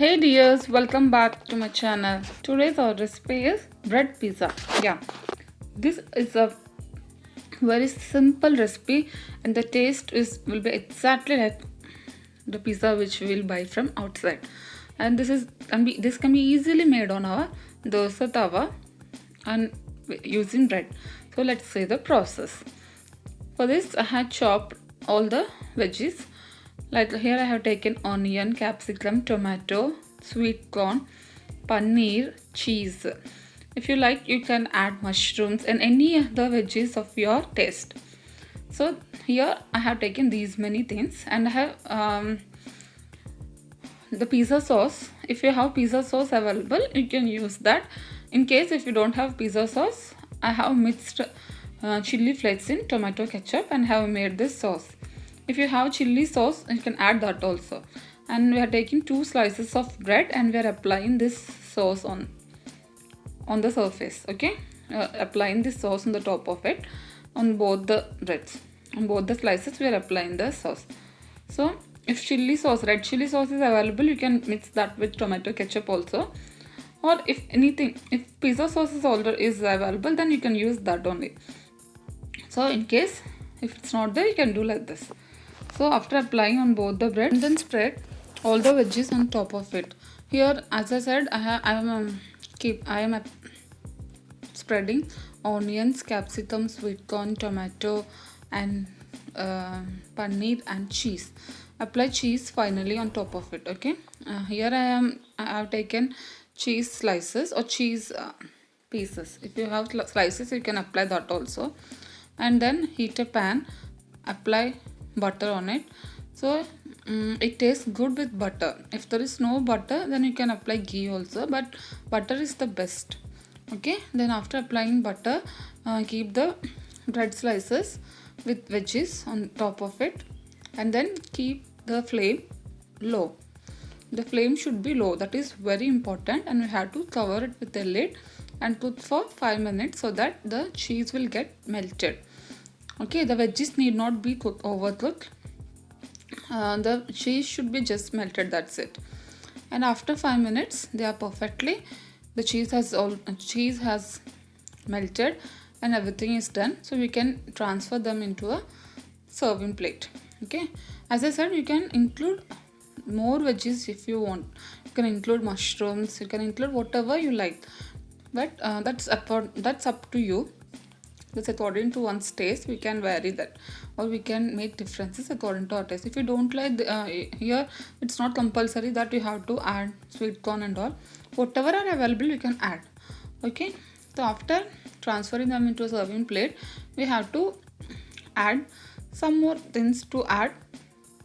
Hey dears, welcome back to my channel. Today's our recipe is bread pizza. Yeah, this is a very simple recipe and the taste will be exactly like the pizza which we will buy from outside. And this can be easily made on our dosa tawa and using bread. So let's see the process. For this I had chopped all the veggies. Like here I have taken onion, capsicum, tomato, sweet corn, paneer, cheese. If you like, you can add mushrooms and any other veggies of your taste. So here I have taken these many things and I have the pizza sauce. If you have pizza sauce available, you can use that. In case if you don't have pizza sauce, I have mixed chili flakes in tomato ketchup and have made this sauce. If you have chili sauce, you can add that also. And we are taking 2 slices of bread and we are applying this sauce on the surface. Okay, applying this sauce on the top of it on both the breads. On both the slices we are applying the sauce. So if chili sauce, red chili sauce is available, you can mix that with tomato ketchup also. Or if pizza sauce is available, then you can use that only. So in case if it's not there, you can do like this. So after applying on both the bread, then spread all the veggies on top of it. Here, as I said, I am spreading onions, capsicum, sweet corn, tomato, and paneer and cheese. Apply cheese finally on top of it. Okay. Here I have taken cheese slices or cheese pieces. If you have slices, you can apply that also. And then heat a pan, apply butter on it. So it tastes good with butter. If there is no butter, then you can apply ghee also, but butter is the best. Okay, then after applying butter, keep the bread slices with veggies on top of it and then keep the flame low. The flame should be low, that is very important, and we have to cover it with a lid and cook for 5 minutes so that the cheese will get melted. Okay, the veggies need not be overcooked. The cheese should be just melted, that's it. And after 5 minutes, they are perfectly, the cheese has melted and everything is done. So we can transfer them into a serving plate. Okay, as I said, you can include more veggies if you want. You can include mushrooms, you can include whatever you like, but that's up to you. That's according to one's taste. We can vary that, or we can make differences according to our taste. If you don't like here, it's not compulsory that you have to add sweet corn and all. Whatever are available, you can add. Okay, so after transferring them into a serving plate, we have to add some more things to add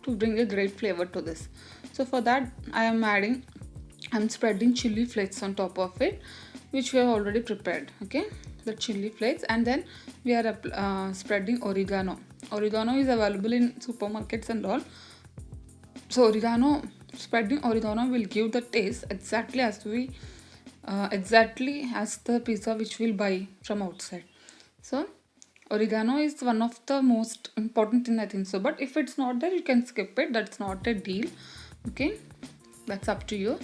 to bring a great flavor to this. So for that, I'm spreading chili flakes on top of it, which we have already prepared. Okay, the chili flakes, and then we are spreading oregano. Oregano is available in supermarkets and all. So spreading oregano will give the taste exactly as the pizza which we'll buy from outside. So oregano is one of the most important thing, I think so, but if it's not there, you can skip it. That's not a deal. Okay, that's up to you.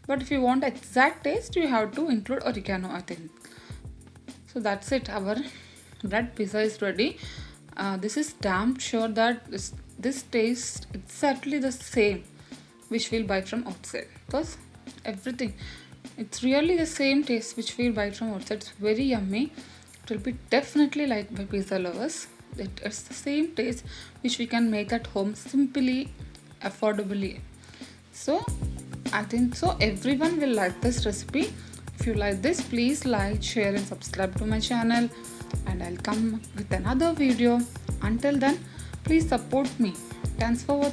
But if you want exact taste, you have to include oregano, I think. So that's it, our bread pizza is ready. This is damn sure that this tastes exactly the same which we'll buy from outside, because everything, it's really the same taste which we'll buy from outside. It's very yummy. It will be definitely liked by pizza lovers. It's the same taste which we can make at home simply, affordably. So I think so everyone will like this recipe. If you like this, please like, share and subscribe to my channel, and I'll come with another video. Until then, please support me. Thanks for watching.